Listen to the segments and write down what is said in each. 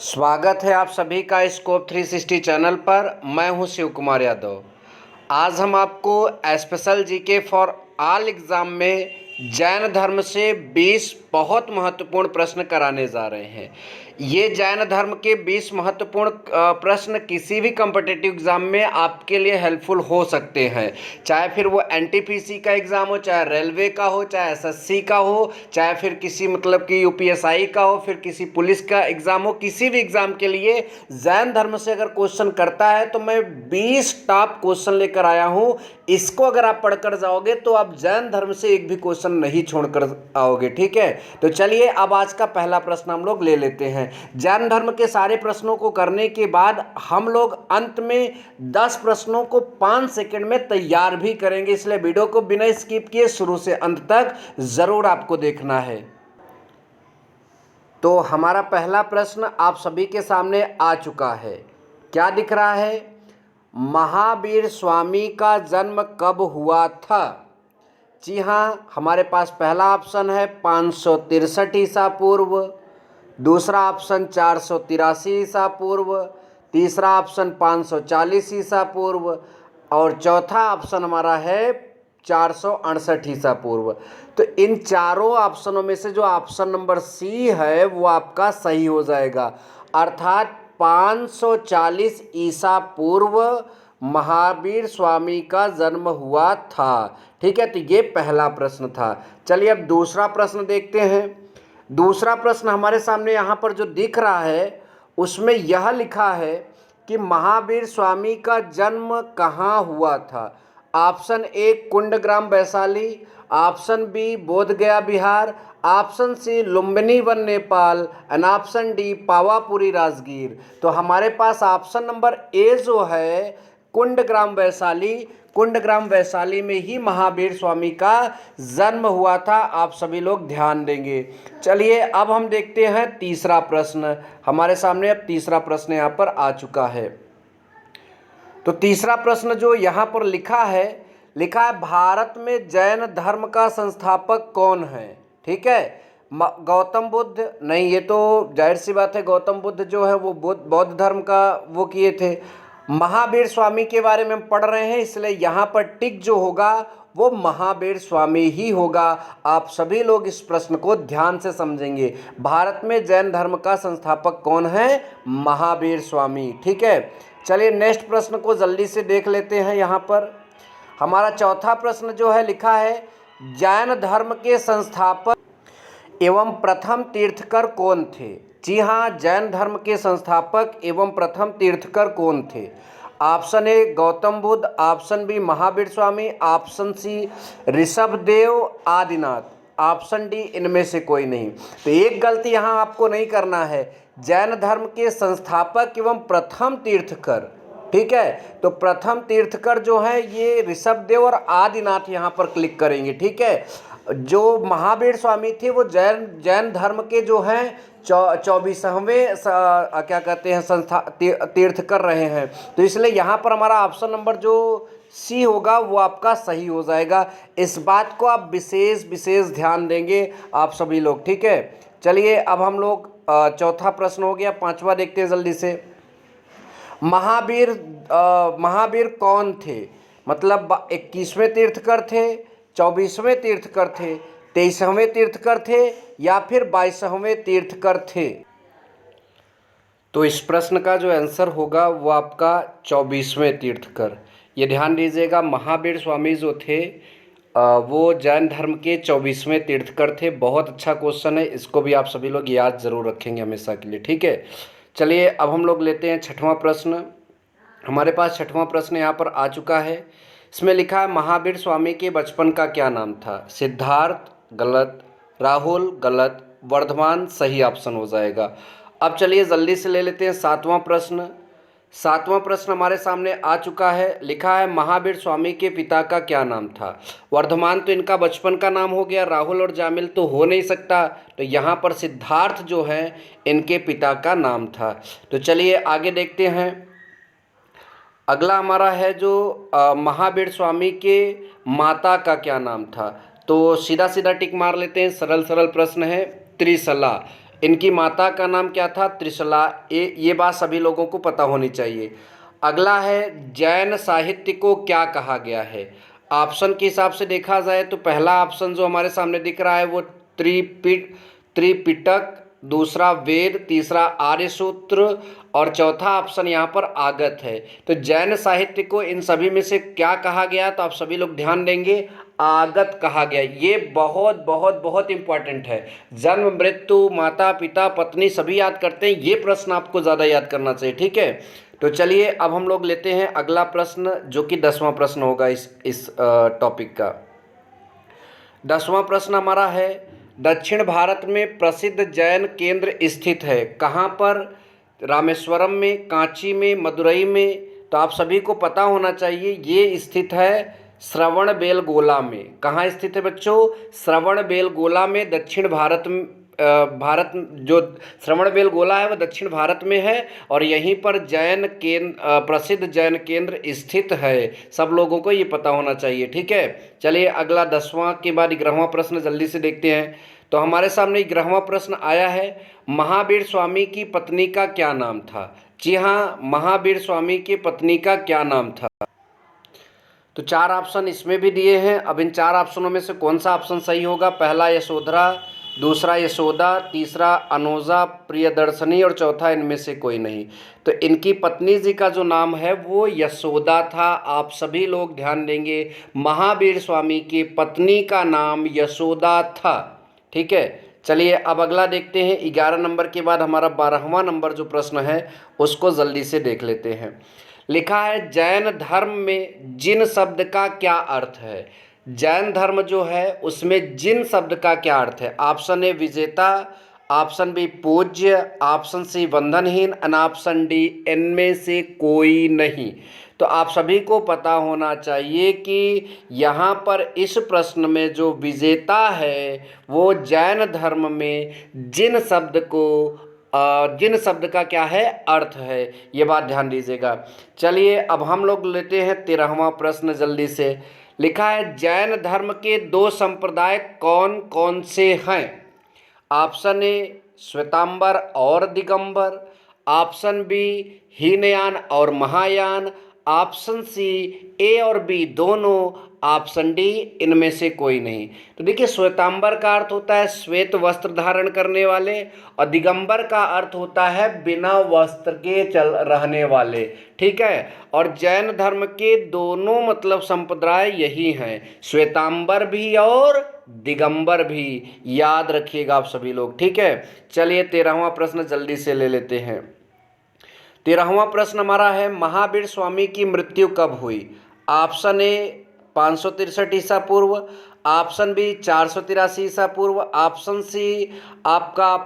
स्वागत है आप सभी का स्कोप 360 चैनल पर। मैं हूं शिव कुमार यादव। आज हम आपको special GK for all exam में जैन धर्म से 20 बहुत महत्वपूर्ण प्रश्न कराने जा रहे हैं। ये जैन धर्म के 20 महत्वपूर्ण प्रश्न किसी भी कॉम्पिटिटिव एग्ज़ाम में आपके लिए हेल्पफुल हो सकते हैं, चाहे फिर वो एनटीपीसी का एग्ज़ाम हो, चाहे रेलवे का हो, चाहे एसएससी का हो, चाहे फिर किसी मतलब कि यूपीएसआई का हो, फिर किसी पुलिस का एग्ज़ाम हो। किसी भी एग्ज़ाम के लिए जैन धर्म से अगर क्वेश्चन करता है तो मैं 20 टॉप क्वेश्चन लेकर आया हूँ। इसको अगर आप पढ़कर जाओगे तो आप जैन धर्म से एक भी क्वेश्चन नहीं छोड़कर आओगे। ठीक है, तो चलिए अब आज का पहला प्रश्न हम लोग ले लेते हैं। जैन धर्म के सारे प्रश्नों को करने के बाद हम लोग अंत में 10 प्रश्नों को 5 सेकंड में तैयार भी करेंगे, इसलिए वीडियो को बिना स्किप किए शुरू से अंत तक जरूर आपको देखना है। तो हमारा पहला प्रश्न आप सभी के सामने आ चुका है। क्या दिख रहा है? महावीर स्वामी का जन्म कब हुआ था? जी हाँ, हमारे पास पहला ऑप्शन है 563 ईसा पूर्व, दूसरा ऑप्शन 483 ईसा पूर्व, तीसरा ऑप्शन 540 ईसा पूर्व और चौथा ऑप्शन हमारा है 468 ईसा पूर्व। तो इन चारों ऑप्शनों में से जो ऑप्शन नंबर सी है वो आपका सही हो जाएगा, अर्थात 540 ईसा पूर्व महावीर स्वामी का जन्म हुआ था। ठीक है, तो ये पहला प्रश्न था। चलिए अब दूसरा प्रश्न देखते हैं। दूसरा प्रश्न हमारे सामने यहाँ पर जो दिख रहा है उसमें यह लिखा है कि महावीर स्वामी का जन्म कहाँ हुआ था। Option A Kundagram Vaishali, option B Bodhgaya Bihar, option C Lumbini वन Nepal and option D Pawapuri Rajgir. तो हमारे पास ऑप्शन नंबर ए जो है कुंडग्राम वैशाली, कुंडग्राम वैशाली में ही महावीर स्वामी का जन्म हुआ था। आप सभी लोग ध्यान देंगे। चलिए अब हम देखते हैं तीसरा प्रश्न। हमारे सामने अब तीसरा प्रश्न यहाँ पर आ चुका है। तो तीसरा प्रश्न जो यहाँ पर लिखा है भारत में जैन धर्म का संस्थापक कौन है? ठीक है, गौतम बुद्ध नहीं, ये तो जाहिर सी बात है, गौतम बुद्ध जो है वो बौद्ध धर्म का वो किए थे। महावीर स्वामी के बारे में हम पढ़ रहे हैं, इसलिए यहाँ पर टिक जो होगा वो महावीर स्वामी ही होगा। आप सभी लोग इस प्रश्न को ध्यान से समझेंगे। भारत में जैन धर्म का संस्थापक कौन है? महावीर स्वामी। ठीक है, चलिए नेक्स्ट प्रश्न को जल्दी से देख लेते हैं। यहाँ पर हमारा चौथा प्रश्न जो है लिखा है जैन धर्म के संस्थापक एवं प्रथम तीर्थकर कौन थे? जी हाँ, जैन धर्म के संस्थापक एवं प्रथम तीर्थकर कौन थे? Option A Gautam Buddha, option B Mahavir Swami, option C Rishabhdev Adinath, option D इनमें से कोई नहीं। तो एक गलती यहाँ आपको नहीं करना है, जैन धर्म के संस्थापक एवं प्रथम तीर्थकर। ठीक है, तो प्रथम तीर्थकर जो है ये ऋषभदेव और आदिनाथ यहाँ पर क्लिक करेंगे। ठीक है, जो महावीर स्वामी थे वो जैन धर्म के जो हैं 24वें क्या कहते हैं संस्था तीर्थकर रहे हैं। तो इसलिए यहाँ पर हमारा ऑप्शन नंबर जो सी होगा वो आपका सही हो जाएगा। इस बात को आप विशेष ध्यान देंगे आप सभी लोग। ठीक है, चलिए अब हम लोग चौथा प्रश्न हो गया, पांचवा देखते हैं जल्दी से। महावीर कौन थे? मतलब 21वें तीर्थकर थे, 24वें तीर्थकर थे, 23वें तीर्थकर थे या फिर 22वें तीर्थकर थे? तो इस प्रश्न का जो आंसर होगा वो आपका 24वें तीर्थकर। ये ध्यान दीजिएगा, महावीर स्वामी जो थे वो जैन धर्म के 24वें तीर्थकर थे। बहुत अच्छा क्वेश्चन है, इसको भी आप सभी लोग याद जरूर रखेंगे हमेशा के लिए। ठीक है, चलिए अब हम लोग लेते हैं छठवां प्रश्न। हमारे पास छठवां प्रश्न यहाँ पर आ चुका है। इसमें लिखा है महावीर स्वामी के बचपन का क्या नाम था? सिद्धार्थ गलत, राहुल गलत, वर्धमान सही ऑप्शन हो जाएगा। अब चलिए जल्दी से ले लेते हैं सातवां प्रश्न। सातवां प्रश्न हमारे सामने आ चुका है। लिखा है महावीर स्वामी के पिता का क्या नाम था? वर्धमान तो इनका बचपन का नाम हो गया, राहुल और जामिल तो हो नहीं सकता, तो यहाँ पर सिद्धार्थ जो है इनके पिता का नाम था। तो चलिए आगे देखते हैं। अगला हमारा है जो महावीर स्वामी के माता का क्या नाम था? तो सीधा सीधा टिक मार लेते हैं, सरल प्रश्न है। त्रिशला, इनकी माता का नाम क्या था? त्रिशला। ये बात सभी लोगों को पता होनी चाहिए। अगला है जैन साहित्य को क्या कहा गया है? ऑप्शन के हिसाब से देखा जाए तो पहला ऑप्शन जो हमारे सामने दिख रहा है वो त्रिपिटक, दूसरा वेद, तीसरा आर्य सूत्र और चौथा ऑप्शन यहाँ पर आगत है। तो जैन साहित्य को इन सभी में से क्या कहा गया? तो आप सभी लोग ध्यान देंगे, आगत कहा गया। ये बहुत बहुत बहुत इंपॉर्टेंट है। जन्म, मृत्यु, माता पिता, पत्नी सभी याद करते हैं, ये प्रश्न आपको ज़्यादा याद करना चाहिए। ठीक है, तो चलिए अब हम लोग लेते हैं अगला प्रश्न, जो कि 10वां प्रश्न होगा इस टॉपिक का। 10वां प्रश्न हमारा है, दक्षिण भारत में प्रसिद्ध जैन केंद्र स्थित है कहाँ पर? रामेश्वरम में, कांची में, मदुरई में? तो आप सभी को पता होना चाहिए, ये स्थित है श्रवणबेलगोला में। कहाँ स्थित है बच्चों? श्रवणबेलगोला में, दक्षिण भारत जो श्रवणबेलगोला है वह दक्षिण भारत में है और यहीं पर प्रसिद्ध जैन केंद्र स्थित है। सब लोगों को ये पता होना चाहिए। ठीक है, चलिए अगला 10वां के बाद 11वां प्रश्न जल्दी से देखते हैं। तो हमारे सामने 11वां प्रश्न आया है, महावीर स्वामी की पत्नी का क्या नाम था? जी हाँ, महावीर स्वामी की पत्नी का क्या नाम था? तो 4 ऑप्शन इसमें भी दिए हैं। अब इन 4 ऑप्शनों में से कौन सा ऑप्शन सही होगा? पहला यशोधरा, दूसरा यशोदा, तीसरा अनोजा प्रियदर्शनी और चौथा इनमें से कोई नहीं। तो इनकी पत्नी जी का जो नाम है वो यशोदा था। आप सभी लोग ध्यान देंगे, महावीर स्वामी की पत्नी का नाम यशोदा था। ठीक है, चलिए अब अगला देखते हैं। 11 नंबर के बाद हमारा 12वां नंबर जो प्रश्न है उसको जल्दी से देख लेते हैं। लिखा है, जैन धर्म में जिन शब्द का क्या अर्थ है? जैन धर्म जो है उसमें जिन शब्द का क्या अर्थ है? ऑप्शन ए विजेता, ऑप्शन बी पूज्य, ऑप्शन सी बंधनहीन और ऑप्शन डी इनमें से कोई नहीं। तो आप सभी को पता होना चाहिए कि यहाँ पर इस प्रश्न में जो विजेता है वो जैन धर्म में जिन शब्द का क्या है? अर्थ है। ये बात ध्यान दीजिएगा। चलिए अब हम लोग लेते हैं 13वां प्रश्न जल्दी से। लिखा है, जैन धर्म के 2 संप्रदाय कौन कौन से हैं? ऑप्शन ए श्वेतांबर और दिगंबर, ऑप्शन बी हीनयान और महायान, ऑप्शन सी ए और बी दोनों, ऑप्शन डी इनमें से कोई नहीं। तो देखिए, श्वेतांबर का अर्थ होता है श्वेत वस्त्र धारण करने वाले और दिगंबर का अर्थ होता है बिना वस्त्र के रहने वाले। ठीक है, और जैन धर्म के दोनों मतलब संप्रदाय यही हैं, श्वेतांबर भी और दिगंबर भी। याद रखिएगा आप सभी लोग। ठीक है, चलिए 13वां प्रश्न जल्दी से ले लेते हैं। 13वां प्रश्न हमारा है, महावीर स्वामी की मृत्यु कब हुई? ऑप्शन ए 563 ईसा पूर्व, ऑप्शन बी 483 ईसा पूर्व, ऑप्शन सी आपका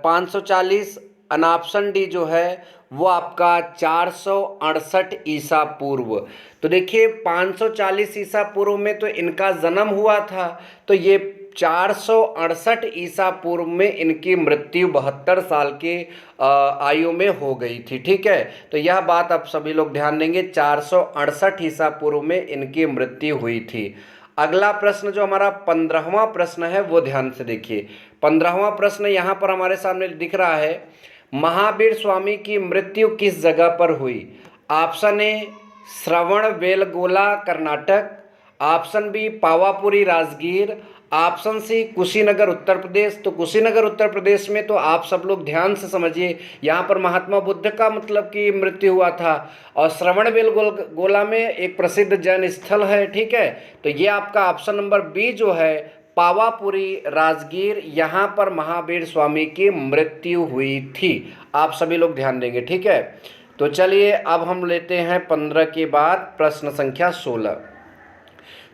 540 और ऑप्शन डी जो है वो आपका 468 ईसा पूर्व। तो देखिए 540 ईसा पूर्व में तो इनका जन्म हुआ था, तो ये 468 ईसा पूर्व में इनकी मृत्यु 72 साल के आयु में हो गई थी। ठीक है, तो यह बात आप सभी लोग ध्यान देंगे, 468 ईसा पूर्व में इनकी मृत्यु हुई थी। अगला प्रश्न जो हमारा 15वां प्रश्न है वो ध्यान से देखिए। 15वां प्रश्न यहाँ पर हमारे सामने दिख रहा है, महावीर स्वामी की मृत्यु किस जगह पर हुई? Option A Shravanabelagola Karnataka, option B Pavapuri Rajgir, option C Kushinagar Uttar Pradesh. तो कुशीनगर उत्तर प्रदेश में तो आप सब लोग ध्यान से समझिए, यहाँ पर महात्मा बुद्ध का मतलब कि मृत्यु हुआ था और श्रवणबेलगोला में एक प्रसिद्ध जैन स्थल है। ठीक है, तो ये आपका ऑप्शन नंबर बी जो है पावापुरी राजगीर, यहाँ पर महावीर स्वामी की मृत्यु हुई थी। आप सभी लोग ध्यान देंगे। ठीक है, तो चलिए अब हम लेते हैं 15 के बाद प्रश्न संख्या 16।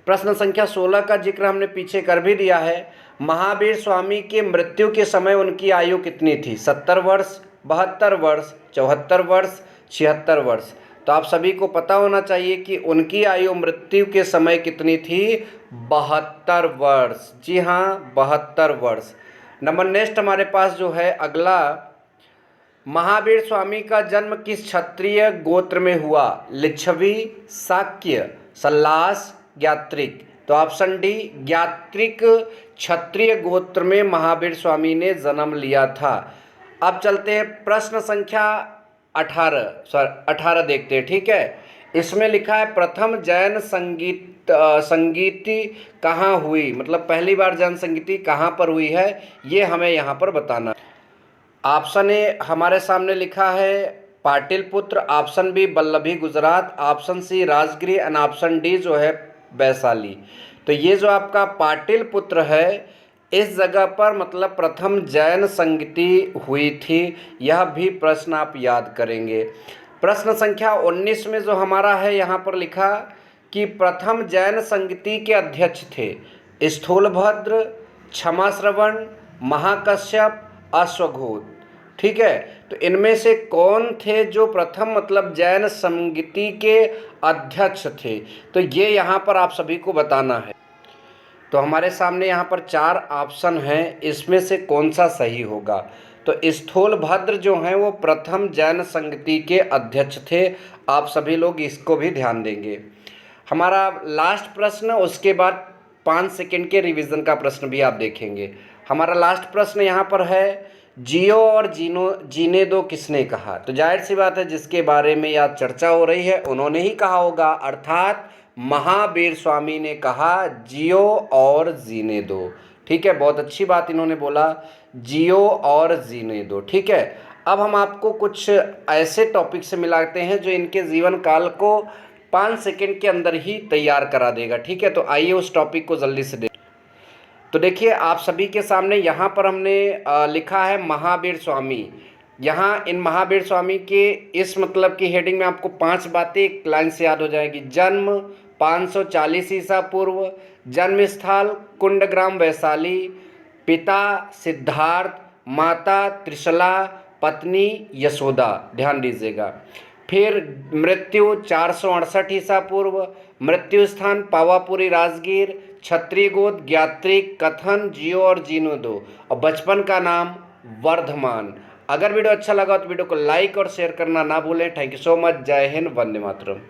प्रश्न संख्या 16 का जिक्र हमने पीछे कर भी दिया है। महावीर स्वामी की मृत्यु के समय उनकी आयु कितनी थी? 70 वर्ष, 72 वर्ष, 74 वर्ष, 76 वर्ष। तो आप सभी को पता होना चाहिए कि उनकी आयु मृत्यु के समय कितनी थी? 72 वर्ष। जी हाँ, 72 वर्ष। नंबर नेक्स्ट हमारे पास जो है अगला, महावीर स्वामी का जन्म किस क्षत्रिय गोत्र में हुआ? लिच्छवी, शाक्य, सल्लास, ज्ञात्रिक। तो ऑप्शन डी, ज्ञात्रिक क्षत्रिय गोत्र में महावीर स्वामी ने जन्म लिया था। अब चलते हैं प्रश्न संख्या 18 देखते हैं, ठीक है। इसमें लिखा है प्रथम जैन संगीति कहाँ हुई, मतलब पहली बार जैन संगीति कहाँ पर हुई है, ये हमें यहाँ पर बताना। ऑप्शन ए हमारे सामने लिखा है Pataliputra, option B Vallabhi Gujarat, option C Rajgiri and option D जो है वैशाली। तो ये जो आपका पाटिलपुत्र है, इस जगह पर मतलब प्रथम जैन संगीति हुई थी, यह भी प्रश्न आप याद करेंगे। प्रश्न संख्या 19 में जो हमारा है यहाँ पर लिखा कि प्रथम जैन संगीति के अध्यक्ष थे स्थूलभद्र, क्षमाश्रवण, महाकश्यप, अश्वघोष, ठीक है। तो इनमें से कौन थे जो प्रथम मतलब जैन संगीति के अध्यक्ष थे, तो ये यहाँ पर आप सभी को बताना है। तो हमारे सामने यहाँ पर 4 ऑप्शन हैं, इसमें से कौन सा सही होगा। तो स्थूलभद्र जो हैं वो प्रथम जैन संगीति के अध्यक्ष थे, आप सभी लोग इसको भी ध्यान देंगे। हमारा लास्ट प्रश्न, उसके बाद 5 सेकंड के रिवीजन का प्रश्न भी आप देखेंगे। हमारा लास्ट प्रश्न यहाँ पर है जियो और जीने दो किसने कहा। तो जाहिर सी बात है जिसके बारे में यहाँ चर्चा हो रही है उन्होंने ही कहा होगा, अर्थात महावीर स्वामी ने कहा जियो और जीने दो, ठीक है। बहुत अच्छी बात इन्होंने बोला, जियो और जीने दो, ठीक है। अब हम आपको कुछ ऐसे टॉपिक से मिलाते हैं जो इनके जीवन काल को 5 सेकंड के अंदर ही तैयार करा देगा, ठीक है। तो आइए उस टॉपिक को जल्दी से तो देखिए आप सभी के सामने यहाँ पर हमने लिखा है महावीर स्वामी। यहाँ इन महावीर स्वामी के इस मतलब की हेडिंग में आपको 5 बातें एक लाइन से याद हो जाएगी। जन्म 540 ईसा पूर्व, जन्म स्थल कुंडग्राम वैशाली, पिता सिद्धार्थ, माता त्रिशला, पत्नी यशोदा, ध्यान दीजिएगा। फिर मृत्यु 468 ईसा पूर्व, मृत्यु स्थान पावापुरी राजगीर, क्षत्रिय गोत्र ज्ञात्रिक, कथन जियो और जीनो दो, और बचपन का नाम वर्धमान। अगर वीडियो अच्छा लगा तो वीडियो को लाइक और शेयर करना ना भूलें। Thank you so much. जय हिंद, वंदे मातरम।